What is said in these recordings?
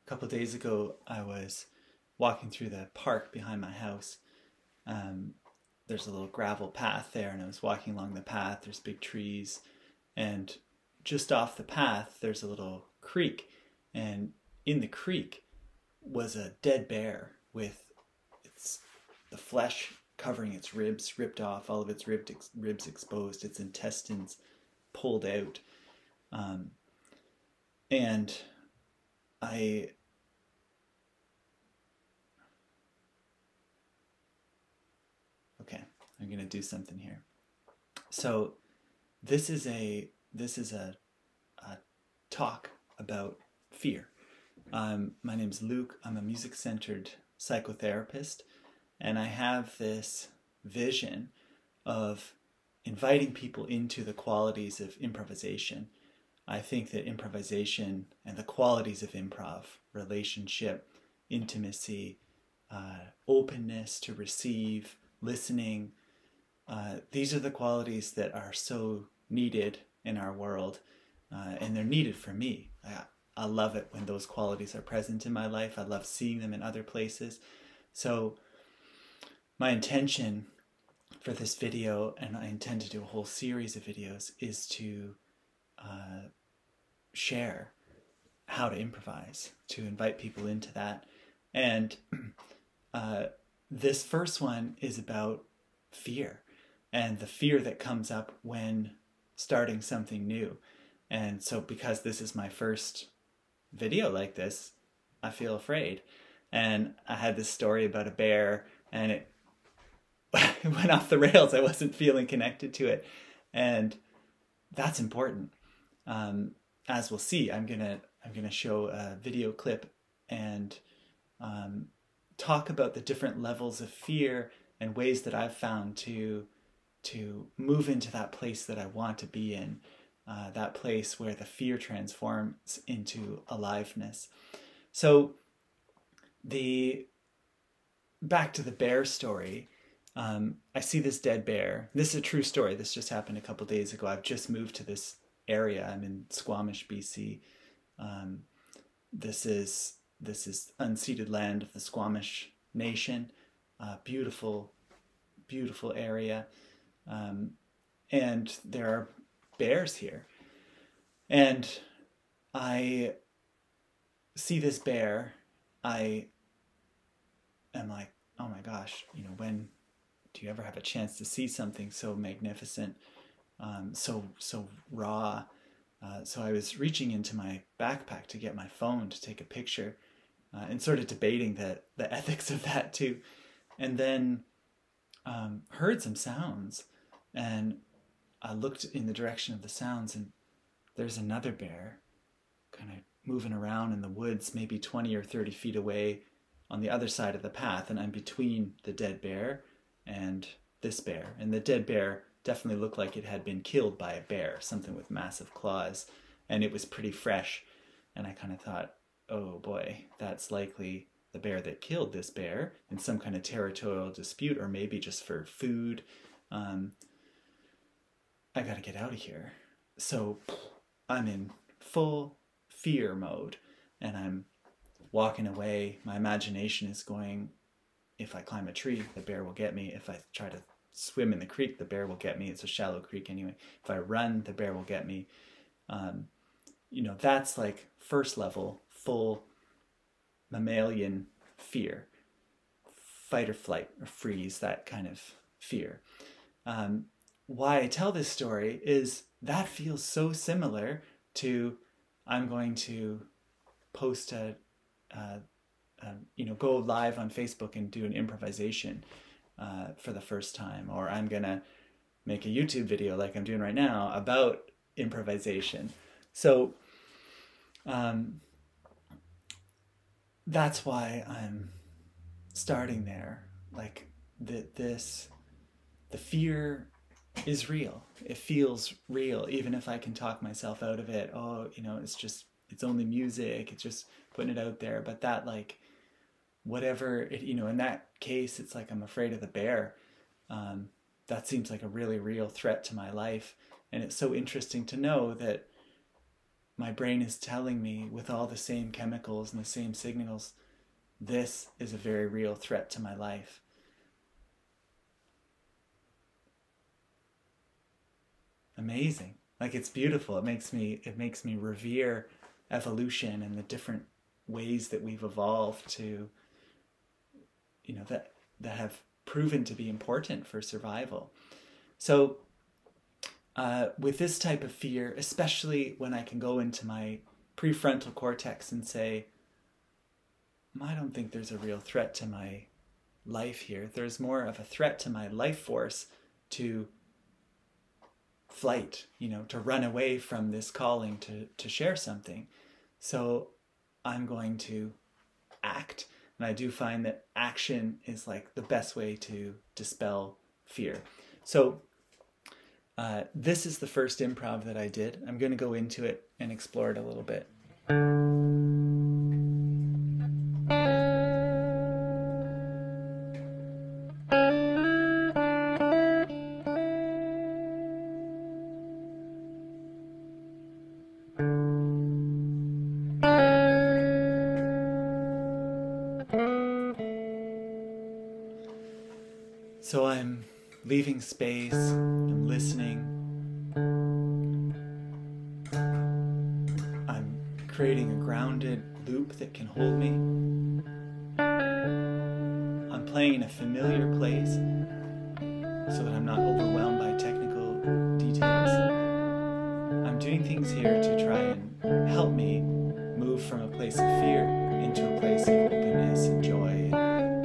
couple of days ago, I was walking through the park behind my house. Um, there's a little gravel path there, and I was walking along the path. There's big trees, and just off the path, there's a little creek, and in the creek was a dead bear with its the flesh covering its ribs ripped off, all of its ribs exposed, its intestines pulled out, um, and I okay, I'm gonna do something here. So this is a talk about fear. My name's Luke. I'm a music-centered psychotherapist, and I have this vision of inviting people into the qualities of improvisation. I think that improvisation and the qualities of improv, relationship, intimacy, openness to receive, listening, these are the qualities that are so needed in our world, and they're needed for me. I love it when those qualities are present in my life. I love seeing them in other places. So my intention for this video, and I intend to do a whole series of videos, is to share how to improvise, to invite people into that. And this first one is about fear, and the fear that comes up when starting something new. And so because this is my first video like this, I feel afraid. And I had this story about a bear, and it went off the rails. I wasn't feeling connected to it. And that's important. As we'll see, I'm gonna show a video clip and talk about the different levels of fear and ways that I've found to move into that place that I want to be in, that place where the fear transforms into aliveness. So back to the bear story. I see this dead bear. This is a true story. This just happened a couple days ago. I've just moved to this area. I'm in Squamish, BC. This is unceded land of the Squamish Nation. Beautiful, beautiful area. And there are bears here. And I see this bear. I am like, oh my gosh, when do you ever have a chance to see something so magnificent, so raw? So I was reaching into my backpack to get my phone to take a picture, and sort of debating the ethics of that too. And then heard some sounds, and I looked in the direction of the sounds, and there's another bear kind of moving around in the woods, maybe 20 or 30 feet away on the other side of the path, and I'm between the dead bear and this bear. And the dead bear definitely looked like it had been killed by a bear, something with massive claws, and it was pretty fresh. And I kind of thought, oh boy, that's likely the bear that killed this bear in some kind of territorial dispute, or maybe just for food. I gotta get out of here. So I'm in full fear mode, and I'm walking away. My imagination is going, if I climb a tree, the bear will get me. If I try to swim in the creek, the bear will get me. It's a shallow creek anyway. If I run, the bear will get me. That's like first level, full mammalian fear. Fight or flight or freeze, that kind of fear. Why I tell this story is that feels so similar to, I'm going to post go live on Facebook and do an improvisation for the first time, or I'm gonna make a YouTube video like I'm doing right now about improvisation. So that's why I'm starting there. Like the fear is real. It feels real, even if I can talk myself out of it. Oh, it's only music. It's just putting it out there. But that, like, whatever it, in that case, it's like I'm afraid of the bear. That seems like a really real threat to my life. And it's so interesting to know that my brain is telling me with all the same chemicals and the same signals, this is a very real threat to my life. Amazing. Like, it's beautiful. It makes me revere evolution and the different ways that we've evolved to, that have proven to be important for survival. So with this type of fear, especially when I can go into my prefrontal cortex and say, I don't think there's a real threat to my life here. There's more of a threat to my life force to flight, to run away from this calling to share something. So I'm going to act. And I do find that action is like the best way to dispel fear. So this is the first improv that I did. I'm going to go into it and explore it a little bit. So I'm leaving space, I'm listening, I'm creating a grounded loop that can hold me. I'm playing in a familiar place so that I'm not overwhelmed by technical details. I'm doing things here to try and help me move from a place of fear into a place of openness and joy.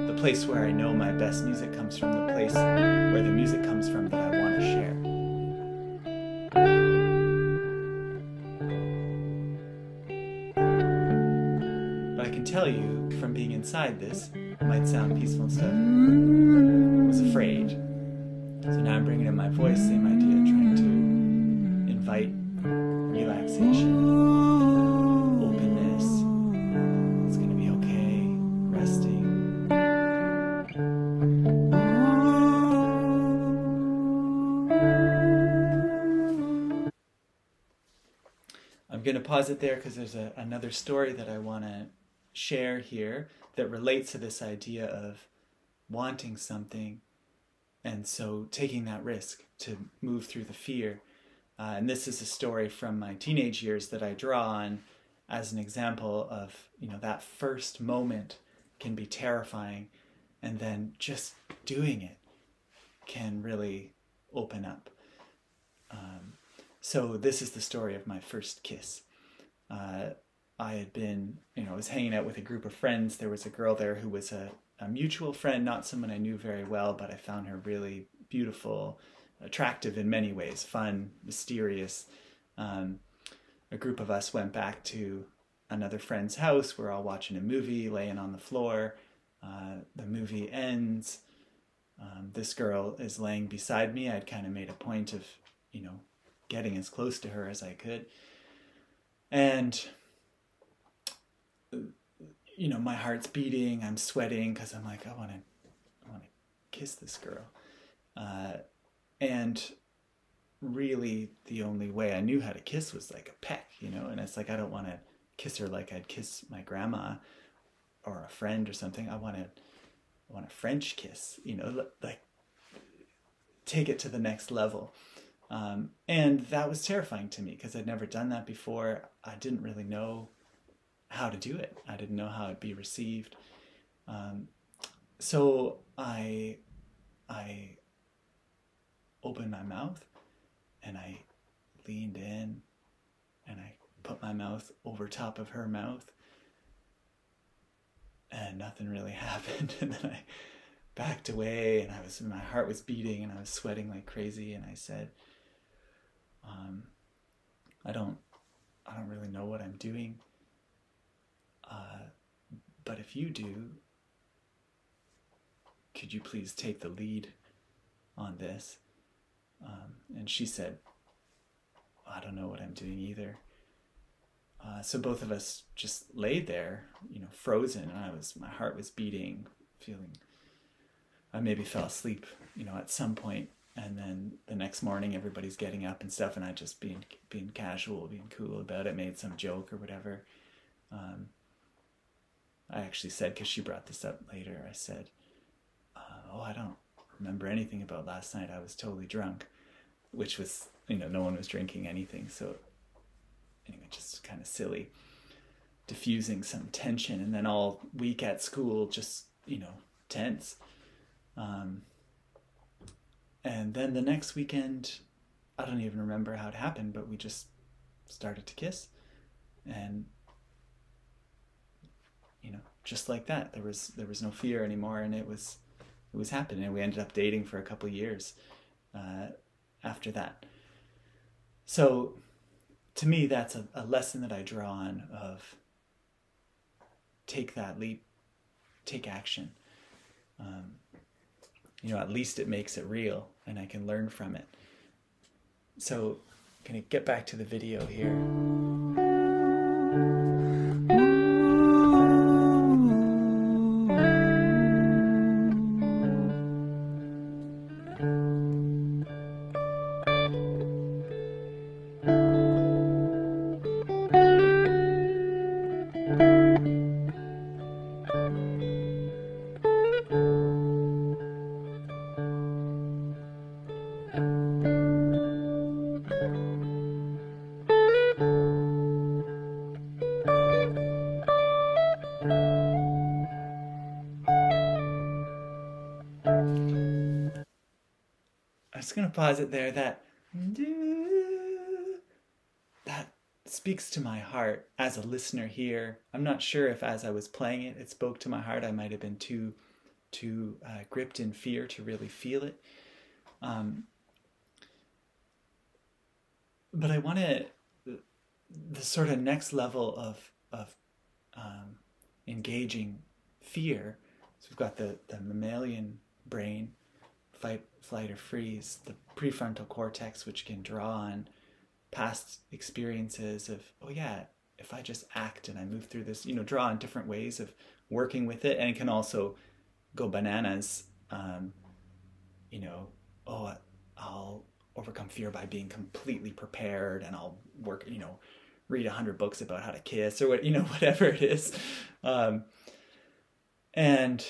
The place where I know my best music comes from, the place where the music comes from that I want to share. But I can tell you from being inside this, it might sound peaceful and stuff. I was afraid. So now I'm bringing in my voice, same idea, trying to invite relaxation, openness. It's going to be okay, resting. I'm going to pause it there because there's another story that I want to share here that relates to this idea of wanting something and so taking that risk to move through the fear. And this is a story from my teenage years that I draw on as an example of, that first moment can be terrifying, and then just doing it can really open up. So this is the story of my first kiss. I had been, I was hanging out with a group of friends. There was a girl there who was a mutual friend, not someone I knew very well, but I found her really beautiful, attractive in many ways, fun, mysterious. A group of us went back to another friend's house. We're all watching a movie, laying on the floor. The movie ends. This girl is laying beside me. I'd kind of made a point of, getting as close to her as I could. And, my heart's beating. I'm sweating because I'm like, I want to kiss this girl. And really the only way I knew how to kiss was like a peck, and it's like, I don't want to kiss her like I'd kiss my grandma or a friend or something. I want a French kiss, like take it to the next level. And that was terrifying to me because I'd never done that before. I didn't really know how to do it. I didn't know how it'd be received. So I opened my mouth and I leaned in and I put my mouth over top of her mouth, and nothing really happened. And then I backed away, and my heart was beating and I was sweating like crazy. And I said, I don't really know what I'm doing. But if you do, could you please take the lead on this? And she said, I don't know what I'm doing either. So both of us just laid there, frozen, and my heart was beating, feeling, I maybe fell asleep, at some point. And then the next morning, everybody's getting up and stuff, and I just being casual, being cool about it, made some joke or whatever. I actually said, because she brought this up later, I said, oh, I don't remember anything about last night. I was totally drunk, which was, no one was drinking anything. So anyway, just kind of silly, diffusing some tension. And then all week at school, just, tense. And then the next weekend, I don't even remember how it happened, but we just started to kiss. And, just like that, there was no fear anymore, and it was happening. And we ended up dating for a couple of years after that. So to me, that's a lesson that I draw on of take that leap, take action. At least it makes it real and I can learn from it. So I'm going to get back to the video here. I'm just going to pause it there. That speaks to my heart as a listener here. I'm not sure if as I was playing it, it spoke to my heart. I might have been too gripped in fear to really feel it. But I want to, the sort of next level of engaging fear. So we've got the mammalian brain, fight, flight, or freeze, the prefrontal cortex, which can draw on past experiences of, oh yeah, if I just act and I move through this, draw on different ways of working with it. And it can also go bananas, oh, I'll overcome fear by being completely prepared, and I'll work, read 100 books about how to kiss, or whatever it is. And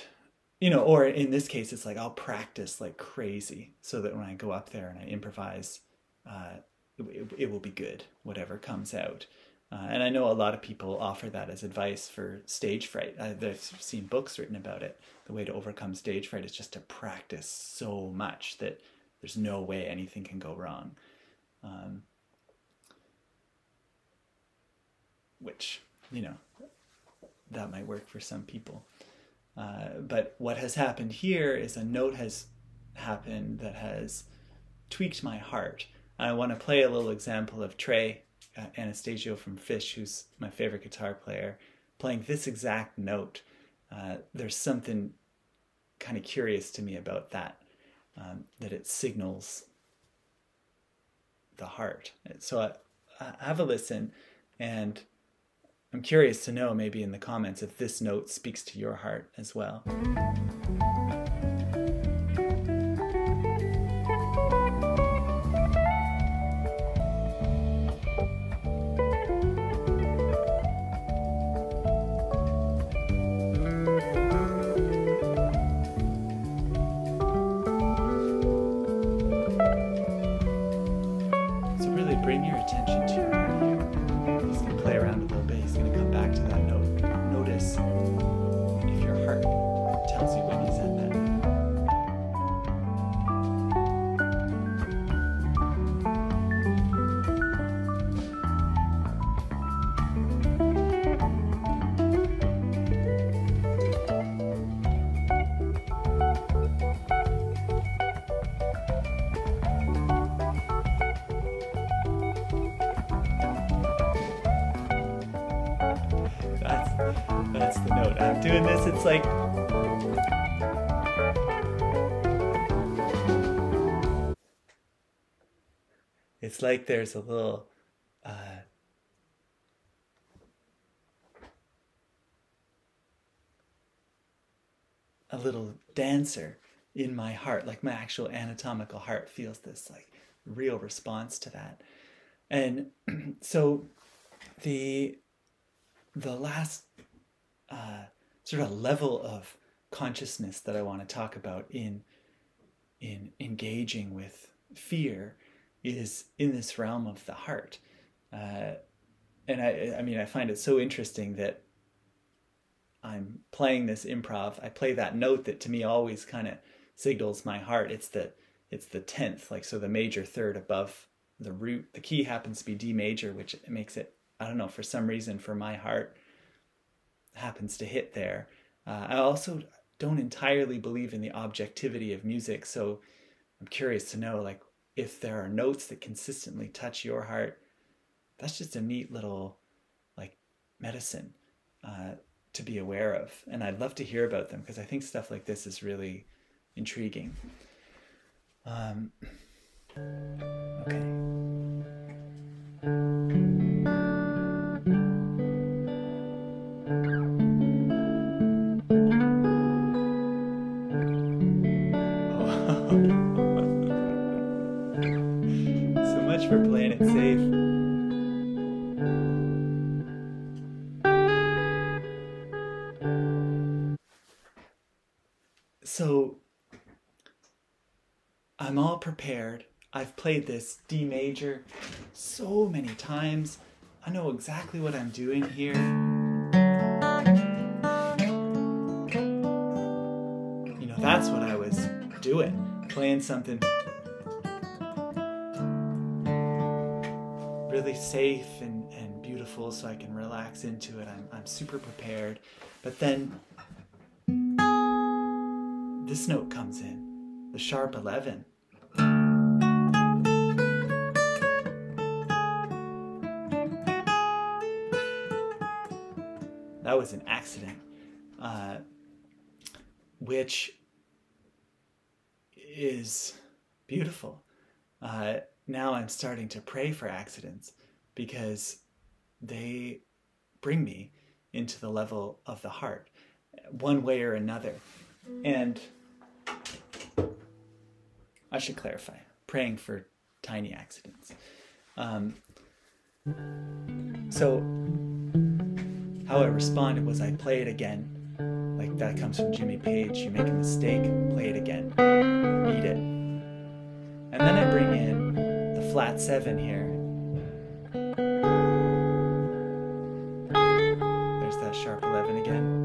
or in this case, it's like I'll practice like crazy so that when I go up there and I improvise, it will be good, whatever comes out. And I know a lot of people offer that as advice for stage fright. I've seen books written about it. The way to overcome stage fright is just to practice so much that there's no way anything can go wrong. Which, that might work for some people. But what has happened here is a note has happened that has tweaked my heart. I want to play a little example of Trey Anastasio from Fish, who's my favorite guitar player, playing this exact note. There's something kind of curious to me about that, that it signals the heart. So I have a listen, and I'm curious to know, maybe in the comments, if this note speaks to your heart as well. So really bring your attention to your heart here. He's going to play around a little bit. He's going to come back to that note. Notice if your heart tells you when he's at that note. That's the note. I'm doing this, it's like there's a little dancer in my heart, like my actual anatomical heart feels this like real response to that. And so the last sort of level of consciousness that I want to talk about in engaging with fear is in this realm of the heart. And I mean, I find it so interesting that I'm playing this improv. I play that note that to me always kind of signals my heart. It's the 10th, like, so the major third above the root. The key happens to be D major, which makes it, I don't know, for some reason for my heart happens to hit there. I also don't entirely believe in the objectivity of music, so I'm curious to know, like, if there are notes that consistently touch your heart. That's just a neat little like medicine to be aware of, and I'd love to hear about them because I think stuff like this is really intriguing. Okay. So much for playing it safe. So I'm all prepared. I've played this D major so many times. I know exactly what I'm doing here. You know, that's what I was doing, playing something really safe and beautiful so I can relax into it. I'm super prepared. But then this note comes in, the sharp 11. That was an accident, which is beautiful. Now I'm starting to pray for accidents because they bring me into the level of the heart, one way or another. And I should clarify, praying for tiny accidents. So how I responded was I play it again. Like, that comes from Jimmy Page. You make a mistake, play it again. Eat it. And then I bring in the flat 7 here. There's that sharp 11 again.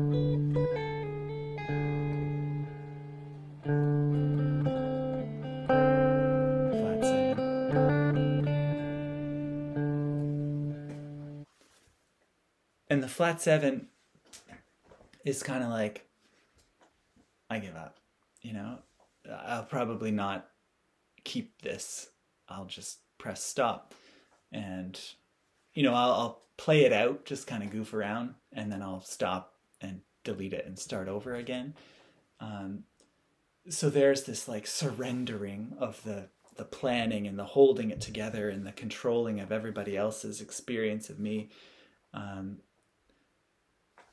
Flat 7. And the flat 7 is kind of like, I give up, you know? I'll probably not keep this. I'll just press stop. And, you know, I'll play it out, just kind of goof around, and then I'll stop and delete it and start over again. So there's this like surrendering of the planning and the holding it together and the controlling of everybody else's experience of me.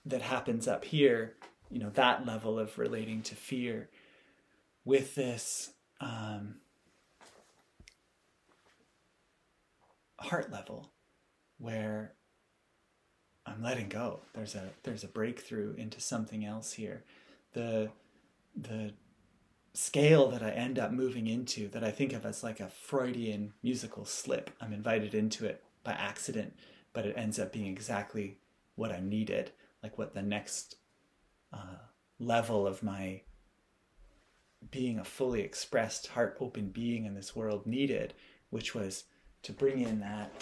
That happens up here, you know, that level of relating to fear with this heart level where I'm letting go. There's a breakthrough into something else here. The scale that I end up moving into, that I think of as like a Freudian musical slip. I'm invited into it by accident, but it ends up being exactly what I needed. Like what the next level of my being a fully expressed, heart-open being in this world needed, which was to bring in that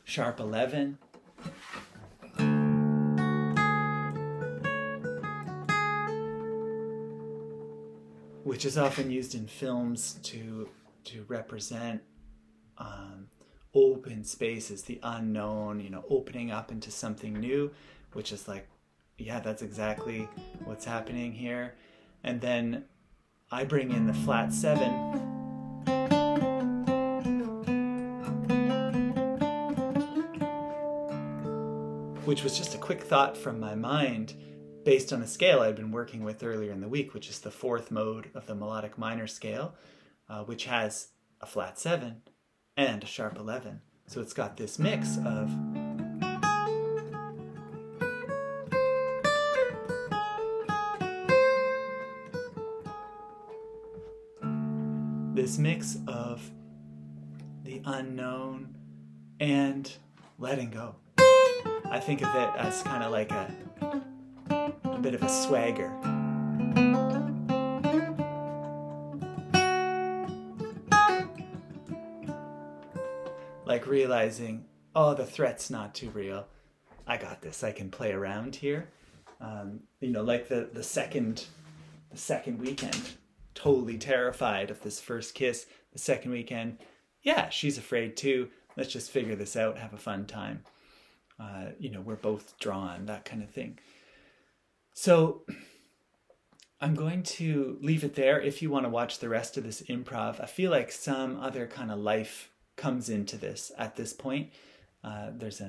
sharp 11, which is often used in films to represent open spaces, the unknown, you know, opening up into something new, which is like, yeah, that's exactly what's happening here. And then I bring in the flat 7, which was just a quick thought from my mind, based on a scale I'd been working with earlier in the week, which is the fourth mode of the melodic minor scale, which has a flat 7 and a sharp 11. So it's got this mix of the unknown and letting go. I think of it as kind of like a bit of a swagger. Like realizing, oh, the threat's not too real. I got this. I can play around here. You know, like the second weekend, totally terrified of this first kiss. The second weekend, yeah, she's afraid too. Let's just figure this out, have a fun time. You know, we're both drawn, that kind of thing. So I'm going to leave it there. If you want to watch the rest of this improv, I feel like some other kind of life comes into this at this point. There's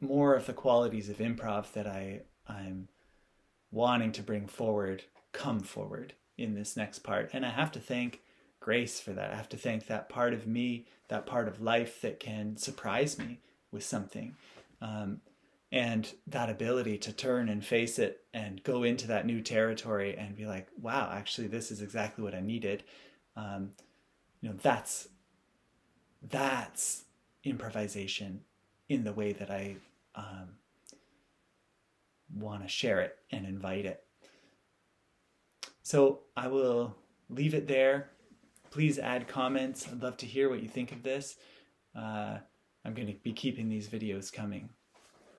more of the qualities of improv that I'm wanting to bring forward, come forward in this next part. And I have to thank Grace for that. I have to thank that part of me, that part of life that can surprise me with something. And that ability to turn and face it and go into that new territory and be like, wow, actually, this is exactly what I needed. You know, that's improvisation in the way that I want to share it and invite it. So I will leave it there. Please add comments. I'd love to hear what you think of this. I'm going to be keeping these videos coming.